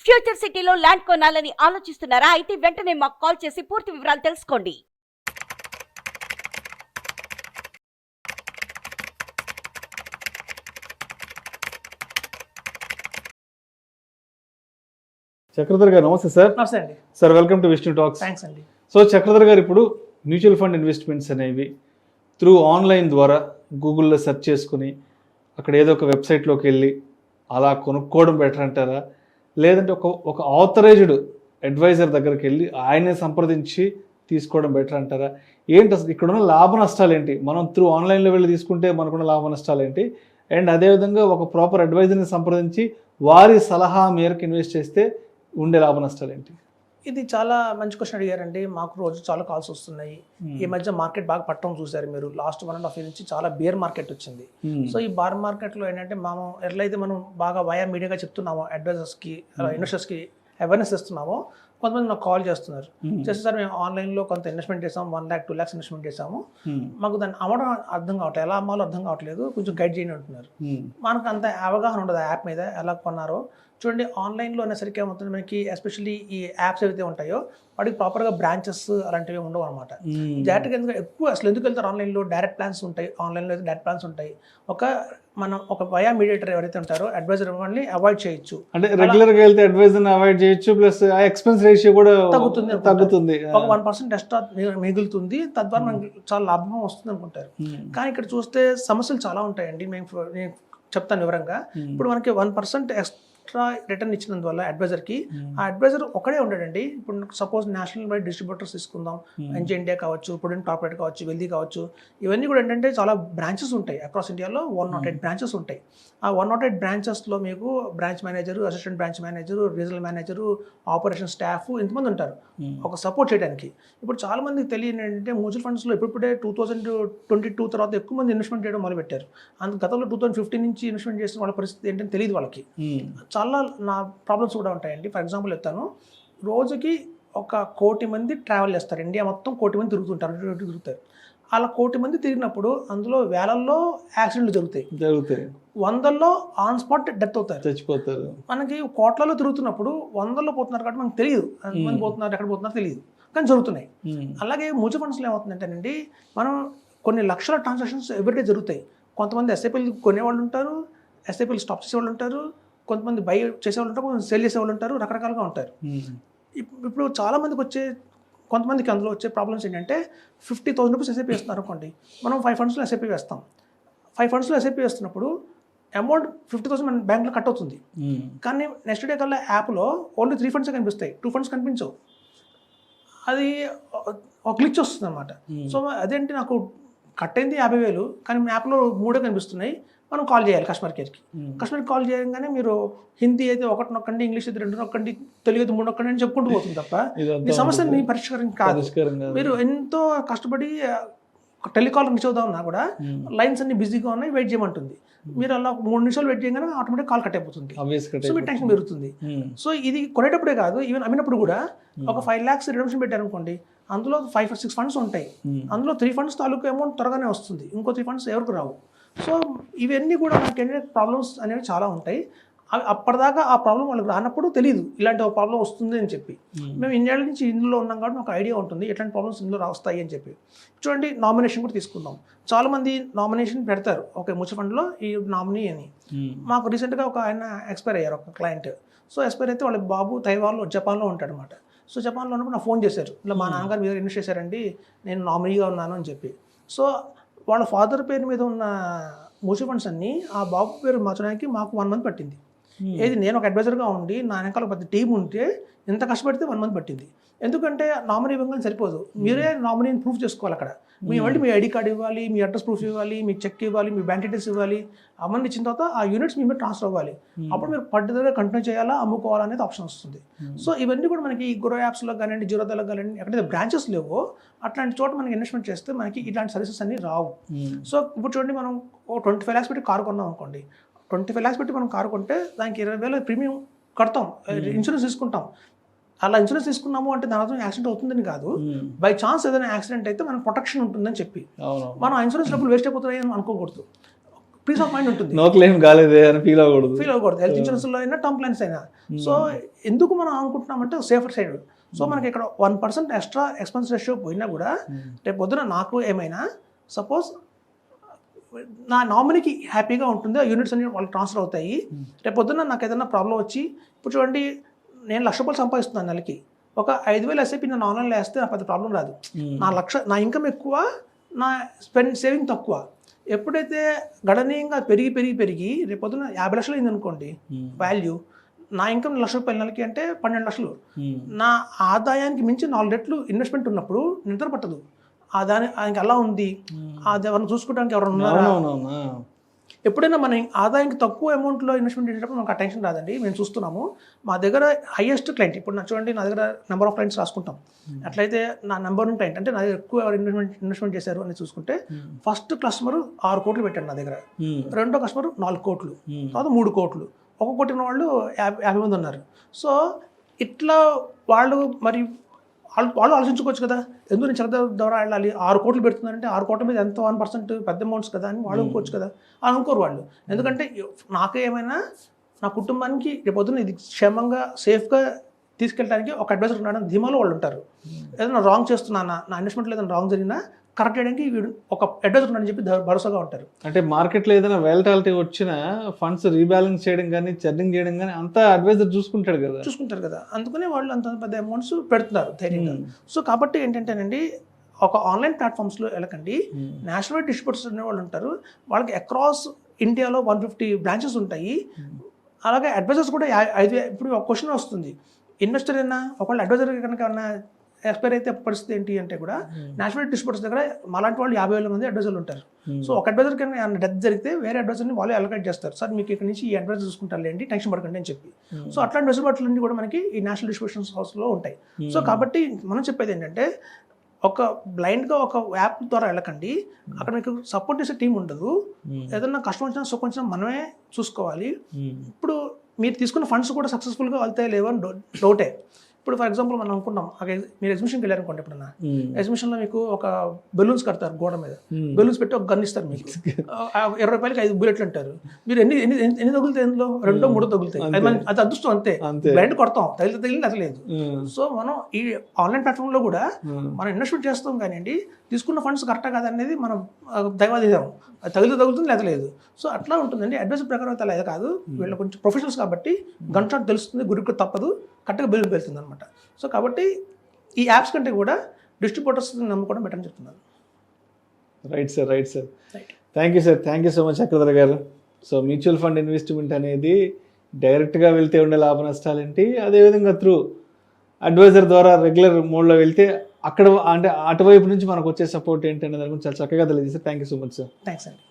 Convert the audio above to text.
Future సిటీలో land కొనాలని ఆలోచిస్తున్నారా? అయితే వెంటనే మాకు కాల్ చేసి పూర్తి వివరాలు తెలుసుకోండి. చక్రధర్ గారు నమస్తే సార్. నమస్తే అండి sir, welcome to Vishnu talks. Thanks అండి. సో చక్రధర్ గారు, ఇప్పుడు మ్యూచువల్ ఫండ్ ఇన్వెస్ట్మెంట్స్ అనేవి త్రూ ఆన్లైన్ ద్వారా గూగుల్లో సెర్చ్ చేసుకుని అక్కడ ఏదో ఒక వెబ్సైట్లోకి వెళ్ళి అలా కొనుక్కోవడం బెటర్ అంటారా, లేదంటే ఒక ఆథరైజ్డ్ అడ్వైజర్ దగ్గరికి వెళ్ళి ఆయనే సంప్రదించి తీసుకోవడం బెటర్ అంటారా? ఏంటి అసలు ఇక్కడున్న లాభ నష్టాలు ఏంటి? మనం త్రూ ఆన్లైన్లో వెళ్ళి తీసుకుంటే మనకున్న లాభ నష్టాలు ఏంటి? అండ్ అదేవిధంగా ఒక ప్రాపర్ అడ్వైజర్ని సంప్రదించి వారి సలహా మేరకు ఇన్వెస్ట్ చేస్తే ఉండే లాభ నష్టాలు ఏంటి? ఇది చాలా మంచి క్వశ్చన్ అడిగారండి. మాకు రోజు చాలా కాల్స్ వస్తున్నాయి. ఈ మధ్య మార్కెట్ బాగా పట్టడం చూసారు మీరు. లాస్ట్ 1.5 years నుంచి చాలా బేర్ మార్కెట్ వచ్చింది. సో ఈ బార్ మార్కెట్లో ఏంటంటే మనం ఎట్లయితే మనం బాగా వయా మీడియాగా చెప్తున్నామో అడ్వైజర్స్కి ఇన్వెస్టర్స్కి అవేర్నెస్ ఇస్తున్నామో, కొంతమంది నాకు కాల్ చేస్తున్నారు. చేస్తే సార్ మేము ఆన్లైన్లో కొంత ఇన్వెస్ట్మెంట్ చేసాము, 1 lakh 2 lakhs ఇన్వెస్ట్మెంట్ చేసాము, మాకు దాన్ని అమ్మడం అర్థం కావట్లేదు, ఎలా అమ్మాలో అర్థం కావట్లేదు, కొంచెం గైడ్ చేయండి అంటున్నారు. మనకు అంత అవగాహన ఉండదు ఆ యాప్ మీద ఎలా కొన్నారో. చూడండి, ఆన్లైన్లో అనేసరికి ఏమవుతుంది మనకి, ఎస్పెషల్లీ ఈ యాప్స్ ఏవైతే ఉంటాయో వాటికి ప్రాపర్గా బ్రాంచెస్ అలాంటివి ఉండవు అనమాట. డైరెక్ట్గా ఎక్కువ అసలు ఎందుకు వెళ్తారు ఆన్లైన్లో? డైరెక్ట్ ప్లాన్స్ ఉంటాయి, ఆన్లైన్లో అయితే డైరెక్ట్ ప్లాన్స్ ఉంటాయి. మనం ఒక వయా మీడియేటర్ ఎవరైతే ఉంటారో అడ్వైజర్ వాళ్ళని అవాయిడ్ చేయొచ్చు. అంటే రెగ్యులర్గా వెళ్తే అడ్వైజర్ని అవాయిడ్ చేయొచ్చు, ప్లస్ ఆ ఎక్స్పెన్స్ రేషియో కూడా తగ్గుతుంది. ఒక 1% ఎక్స్ట్రా మిగులుతుంది, తద్వారా మనకి చాలా లాభం వస్తుంది అనుకుంటారు. కానీ ఇక్కడ చూస్తే సమస్యలు చాలా ఉంటాయండి. నేను చెప్తాను వివరంగా. ఇప్పుడు మనకి 1% ఎక్స్ట్రా రిటర్న్ ఇచ్చినందువల్ల అడ్వైజర్కి, ఆ అడ్వైజర్ ఒకడే ఉండడండి. ఇప్పుడు సపోజ్ నేషనల్ వైడ్ డిస్ట్రిబ్యూటర్స్ తీసుకుందాం, ఎన్జీ ఇండియా కావచ్చు, ప్రుడెంట్ కార్పొరేట్ కావచ్చు, వెల్దీ కావచ్చు, ఇవన్నీ కూడా ఏంటంటే చాలా బ్రాంచెస్ ఉంటాయి. అక్రాస్ ఇండియాలో 108 బ్రాంచెస్ ఉంటాయి. ఆ 108 బ్రాంచెస్లో మీకు branch manager, assistant branch manager, regional manager, operation staff ఇంతమంది ఉంటారు ఒక సపోర్ట్ చేయడానికి. ఇప్పుడు చాలా మందికి తెలియని ఏంటంటే మ్యూచువల్ ఫండ్స్లో ఇప్పుడే 2022 తర్వాత ఎక్కువ మంది ఇన్వెస్ట్మెంట్ చేయడం మొదలుపెట్టారు. గతంలో 2015 నుంచి ఇన్వెస్ట్మెంట్ చేసిన వాళ్ళ పరిస్థితి ఏంటంటే తెలియదు వాళ్ళకి. చాలా నా ప్రాబ్లమ్స్ కూడా ఉంటాయండి. ఫర్ ఎగ్జాంపుల్ చెప్తాను, రోజుకి 1 కోటి మంది ట్రావెల్ చేస్తారు. ఇండియా మొత్తం 1 కోటి మంది తిరుగుతారు. అలా 1 కోటి మంది తిరిగినప్పుడు అందులో వేలల్లో యాక్సిడెంట్లు జరుగుతాయి, 100లో ఆన్ స్పాట్ డెత్ అవుతారు, చచ్చిపోతారు. మనకి కోట్లలో తిరుగుతున్నప్పుడు 100లో పోతున్నారు కాబట్టి మనకు తెలియదు ఎంతమంది పోతున్నారు, ఎక్కడ పోతున్నారు తెలియదు, కానీ జరుగుతున్నాయి. అలాగే మ్యూచువల్ ఫండ్స్లో ఏమవుతుందంటేనండి, మనం కొన్ని లక్షల ట్రాన్సాక్షన్స్ ఎవ్రీడే జరుగుతాయి. కొంతమంది ఎస్ఐపీలు కొనేవాళ్ళు ఉంటారు, ఎస్ఐపీలు స్టాప్ చేసేవాళ్ళు ఉంటారు, కొంతమంది బై చేసేవాళ్ళు ఉంటారు, కొంతమంది సెల్ చేసేవాళ్ళు ఉంటారు, రకరకాలుగా ఉంటారు. ఇప్పుడు చాలామందికి కొంతమందికి అందులో వచ్చే ప్రాబ్లమ్స్ ఏంటంటే 50,000 రూపీస్ ఎస్ఐపీ వేస్తున్నారు అనుకోండి, మనం 5 ఫండ్స్లో ఎస్ఐపీ వేస్తాం. 5 ఫండ్స్లో ఎస్ఐపీ వేస్తున్నప్పుడు అమౌంట్ 50,000 మన బ్యాంక్లో కట్ అవుతుంది. కానీ నెక్స్ట్ డే కల్లా యాప్లో ఓన్లీ 3 ఫండ్సే కనిపిస్తాయి, 2 ఫండ్స్ కనిపించవు. అది ఒక గ్లిచ్ వస్తుంది అనమాట. సో అదేంటి, నాకు కట్ అయింది 50,000, కానీ యాప్లో 3 కనిపిస్తున్నాయి. మనం కాల్ చేయాలి కస్టమర్ కేర్కి. కస్టమర్కి కాల్ చేయగానే మీరు హిందీ అయితే 1 నొక్కండి, ఇంగ్లీష్ అయితే 2 నొక్కండి, తెలుగు అయితే 3 నొక్కండి అని చెప్పుకుంటూ పోతుంది తప్ప మీ సమస్యని పరిష్కారం కాదు. మీరు ఎంతో కష్టపడి టెలికాల్ రీచ్ అవుదామన్నా కూడా లైన్స్ అన్ని బిజీగా ఉన్నాయి, వెయిట్ చేయమంటుంది. మీరు అలా 3 నిమిషాలు వెయిట్ చేయగానే ఆటోమేటిక్ కాల్ కట్ అయిపోతుంది. సో మీ టెన్షన్ పెరుగుతుంది. సో ఇది కొనేటప్పుడే కాదు, ఈవెన్ అమ్మినప్పుడు కూడా ఒక 5 lakhs రిడమ్షన్ పెట్టారనుకోండి, అందులో 5 or 6 ఫండ్స్ ఉంటాయి. అందులో 3 ఫండ్స్ తాలూకు అమౌంట్ త్వరగానే వస్తుంది, ఇంకో 3 ఫండ్స్ ఎవరికి రావు. సో ఇవన్నీ కూడా మనకి ఏంటంటే ప్రాబ్లమ్స్ అనేవి చాలా ఉంటాయి. అవి అప్పటిదాకా ఆ ప్రాబ్లం వాళ్ళకి రానప్పుడు తెలియదు ఇలాంటి ఒక ప్రాబ్లం వస్తుంది అని చెప్పి. మేము ఇన్నేళ్ళ నుంచి ఇందులో ఉన్నాం కాబట్టి ఒక ఐడియా ఉంటుంది ఎట్లాంటి ప్రాబ్లమ్స్ ఇందులో వస్తాయి అని చెప్పి. చూడండి, నామినేషన్ కూడా తీసుకుందాం. చాలామంది నామినేషన్ పెడతారు, ఓకే మ్యూచువల్ ఫండ్లో ఈ నామినీ అని. మాకు రీసెంట్గా ఒక ఆయన ఎక్స్పైర్ అయ్యారు, ఒక క్లయింట్. సో ఎక్స్పైర్ అయితే వాళ్ళ బాబు జపాన్లో ఉంటాడు అనమాట. సో జపాన్లో ఉన్నప్పుడు నాకు ఫోన్ చేశారు, ఇలా మా నాన్నగారు మీద ఇన్వెస్ట్ చేశారండి, నేను నామినీగా ఉన్నాను అని చెప్పి. సో వాళ్ళ ఫాదర్ పేరు మీద ఉన్న మ్యూచువల్ ఫండ్స్ అన్నీ ఆ బాబు పేరు మార్చడానికి మాకు 1 month పట్టింది. ఏది నేను ఒక అడ్వైజర్గా ఉండి నా వెనకాల పెద్ద టీం ఉంటే ఎంత కష్టపడితే 1 month పట్టింది. ఎందుకంటే నామినీ ఇవ్వగానే సరిపోదు, మీరే నామినీని ప్రూఫ్ చేసుకోవాలి. అక్కడ మీ ఐడి కార్డు ఇవ్వాలి, మీ అడ్రస్ ప్రూఫ్ ఇవ్వాలి, మీ చెక్ ఇవ్వాలి, మీ బ్యాంక్ డీటెయిల్స్ ఇవ్వాలి. అవన్నీ ఇచ్చిన తర్వాత ఆ యూనిట్స్ మీ మీద ట్రాన్స్ఫర్ అవ్వాలి. అప్పుడు మీరు పట్టుదలగా కంటిన్యూ చేయాలా, అమ్ముకోవాలా అనేది ఆప్షన్ వస్తుంది. సో ఇవన్నీ కూడా మనకి గ్రో యాప్స్లో కానివ్వండి, జీరోదాలో కానివ్వండి, ఎక్కడైతే బ్రాంచెస్ లేవో అట్లాంటి చోట మనకి ఇన్వెస్ట్మెంట్ చేస్తే మనకి ఇలాంటి సర్వీసెస్ అన్నీ రావు. సో ఇప్పుడు చూడండి, మనం 25 lakhs పెట్టి కారు కొన్నాం అనుకోండి, 25 lakhs పెట్టి మనం కారు కొంటే దానికి 20,000 ప్రీమియం కడతాం, ఇన్సూరెన్స్ తీసుకుంటాం. అలా ఇన్సూరెన్స్ తీసుకున్నాము అంటే దాని అర్థం యాక్సిడెంట్ అవుతుందని కాదు, బై ఛాన్స్ ఏదైనా యాక్సిడెంట్ అయితే మనకు ప్రొటెక్షన్ ఉంటుందని చెప్పి. మనం ఇన్సూరెన్స్ డబ్బులు వేస్ట్ అయిపోతున్నాయి అని అనుకోకూడదు. పీస్ ఆఫ్ మైండ్ ఉంటుంది. నో క్లెయిమ్ కాలేదే అని ఫీల్ అవ్వకూడదు. హెల్త్ ఇన్సూరెన్స్లో అయినా టర్మ్ ప్లాన్స్ అయినా. సో ఎందుకు మనం అనుకుంటున్నామంటే సేఫర్ సైడ్. సో మనకి ఇక్కడ 1% ఎక్స్ట్రా ఎక్స్పెన్స్ రేషియో పోయినా కూడా రేపు పొద్దున నాకు ఏమైనా సపోజ్ నా నామినీకి హ్యాపీగా ఉంటుంది, ఆ యూనిట్స్ అన్ని వాళ్ళు ట్రాన్స్ఫర్ అవుతాయి. రేపు పొద్దున నాకు ఏదైనా ప్రాబ్లం వచ్చి, ఇప్పుడు చూడండి నేను ₹1,00,000 సంపాదిస్తున్నాను నెలకి, ఒక 5,000 ఎస్ఐపి నేను ఆన్లైన్లో వేస్తే నాకు పెద్ద ప్రాబ్లం రాదు. నా ఇన్కమ్ ఎక్కువ, నా సేవింగ్ తక్కువ. ఎప్పుడైతే గణనీయంగా పెరిగి రేపు పొద్దున 50 లక్షలు అయింది అనుకోండి వాల్యూ, నా ఇన్కమ్ ₹1,00,000 నెలకి అంటే 12 లక్షలు. నా ఆదాయానికి మించి 4 రెట్లు ఇన్వెస్ట్మెంట్ ఉన్నప్పుడు నిద్ర పట్టదు. ఆయనకి అలా ఉంది, అది ఎవరిని చూసుకోవడానికి ఎవరు ఉన్నారా? ఎప్పుడైనా మన ఆదాయానికి తక్కువ అమౌంట్లో ఇన్వెస్ట్మెంట్ చేసేటప్పుడు మనకు ఆ టెన్షన్ రాదండి. మేము చూస్తున్నాము మా దగ్గర హైయెస్ట్ క్లయింట్, ఇప్పుడు నాకు చూడండి నా దగ్గర నెంబర్ ఆఫ్ క్లయింట్స్ రాసుకుంటాం. అట్లయితే నా నెంబర్ 1 క్లయింట్ అంటే నా దగ్గర ఎక్కువ ఎవరు ఇన్వెస్ట్మెంట్ చేశారు అని చూసుకుంటే, ఫస్ట్ కస్టమర్ 6 కోట్లు పెట్టాడు నా దగ్గర, రెండో కస్టమర్ 4 కోట్లు, తర్వాత 3 కోట్లు, 1 కోటి ఉన్న వాళ్ళు 50 మంది ఉన్నారు. సో ఇట్లా వాళ్ళు మరి వాళ్ళు ఆలోచించుకోవచ్చు కదా, ఎందుకు నేను చదువు ద్వారా వెళ్ళాలి, 6 కోట్లు పెడుతున్నారంటే 6 కోట్ల మీద ఎంత 1% పెద్ద అమౌంట్స్ కదా అని వాళ్ళు అనుకోవచ్చు కదా. అలా అనుకోరు వాళ్ళు. ఎందుకంటే నాకు ఏమైనా నా కుటుంబానికి రేపొద్దున ఇది క్షేమంగా సేఫ్గా తీసుకెళ్ళడానికి ఒక అడ్వైజర్ ఉన్నాడని ధీమాలో వాళ్ళు ఉంటారు. ఏదైనా రాంగ్ చేస్తున్నానా, నా ఇన్వెస్ట్మెంట్లో ఏదైనా రాంగ్ జరిగినా కరెక్ట్ చేయడానికి ఒక అడ్వైజర్ ఉన్నాడని చెప్పి భరోసాగా ఉంటారు. అంటే మార్కెట్లో ఏదైనా వాలటాలిటీ వచ్చినా ఫండ్స్ రీబ్యాలెన్స్ చేయడం కానీ చర్నింగ్ చేయడం కానీ అంతా అడ్వైజర్ చూసుకుంటారు కదా. అందుకనే వాళ్ళు అంత పెద్ద అమౌంట్స్ పెడుతున్నారు ధైర్యంగా. సో కాబట్టి ఏంటంటేనండి, ఒక ఆన్లైన్ ప్లాట్ఫామ్స్లో వెళ్ళకండి, నేషనల్ వైడ్ డిస్ట్రిబ్యూటర్స్ అనే వాళ్ళు ఉంటారు, వాళ్ళకి అక్రాస్ ఇండియాలో 150 బ్రాంచెస్ ఉంటాయి. అలాగే అడ్వైజర్స్ కూడా ఇప్పుడు ఒక క్వశ్చన్ వస్తుంది, ఇన్వెస్టర్ అయినా ఒకవేళ అడ్వైజర్ కనుక ఏమన్నా ఎక్స్పైర్ అయితే పరిస్థితి ఏంటి అంటే కూడా నేషనల్ డిస్ట్రిబ్యూటర్స్ దగ్గర మాలాంటి వాళ్ళు 50,000 మంది అడ్వైజర్లు ఉంటారు. సో ఒక అడ్వైజర్ కన్నా ఏమైనా డెత్ జరిగితే వేరే అడ్వైజర్ని వాళ్ళే అలొకేట్ చేస్తారు. సార్ మీకు ఇక్కడ నుంచి ఈ అడ్వైజర్ చూసుకుంటారు ఏంటి, టెన్షన్ పడకండి అని చెప్పి. సో అట్లాంటి వెసులుబాట్లన్నీ కూడా మనకి ఈ నేషనల్ డిస్ట్రిబ్యూషన్ హౌస్లో ఉంటాయి. సో కాబట్టి మనం చెప్పేది ఏంటంటే, ఒక బ్లైండ్గా ఒక యాప్ ద్వారా వెళ్ళకండి, అక్కడ మీకు సపోర్ట్ చేసే టీం ఉండదు. ఏదన్నా కష్టం వచ్చినా సుఖం వచ్చినా మనమే చూసుకోవాలి. ఇప్పుడు మీరు తీసుకున్న ఫండ్స్ కూడా సక్సెస్ఫుల్గా వెళ్తాయి లేవని డౌటే. ఇప్పుడు ఫర్ ఎగ్జాంపుల్ మనం అనుకున్నాం, మీరు ఎగ్జిబిషన్కి వెళ్ళారనుకోండి, ఎప్పుడన్నా ఎగ్జిబిషన్లో మీకు ఒక బెలూన్స్ కడతారు గోడ మీద, బెలూన్స్ పెట్టి ఒక గన్ ఇస్తారు మీకు, ₹20కి 5 బుల్లెట్లు అంటారు. మీరు ఎన్ని తగులుతాయి, ఎందులో 2-3 తగులుతాయి, అది అదృష్టం అంతే, బ్లైండ్ కొడతాం, తగిలింది అసలేదు. సో మనం ఈ ఆన్లైన్ ప్లాట్ఫామ్లో కూడా మనం ఇన్వెస్ట్మెంట్ చేస్తాం కానివ్వండి, తీసుకున్న ఫండ్స్ కరెక్టా కాదనేది మనం దైవాధీనం, తగులుతుంది లేదా లేదు. సో అట్లా ఉంటుందండి. అడ్వైజర్ ప్రకారం అయితే అలా కాదు, వీళ్ళు కొంచెం ప్రొఫెషనల్స్ కాబట్టి గన్ షాట్ తెలుస్తుంది, గురికి తప్పదు, కరెక్ట్గా బిల్లు వెళ్తుంది అనమాట. సో కాబట్టి ఈ యాప్స్ కంటే కూడా డిస్ట్రిబ్యూటర్స్ నమ్ముకోవడం బెటర్ అని చెప్తున్నాను. Right sir. Thank you sir, thank you so much Chakradhar గారు. సో మ్యూచువల్ ఫండ్ ఇన్వెస్ట్మెంట్ అనేది డైరెక్ట్గా వెళ్తే ఉండే లాభ నష్టాలు ఏంటి, అదేవిధంగా త్రూ అడ్వైజర్ ద్వారా రెగ్యులర్ మోడ్లో వెళ్తే అక్కడ అంటే అటువైపు నుంచి మనకు వచ్చే సపోర్ట్ ఏంటి అనే దాని గురించి చాలా చక్కగా తెలియజేస్తారు. Thank you so much sir. Thanks అండి.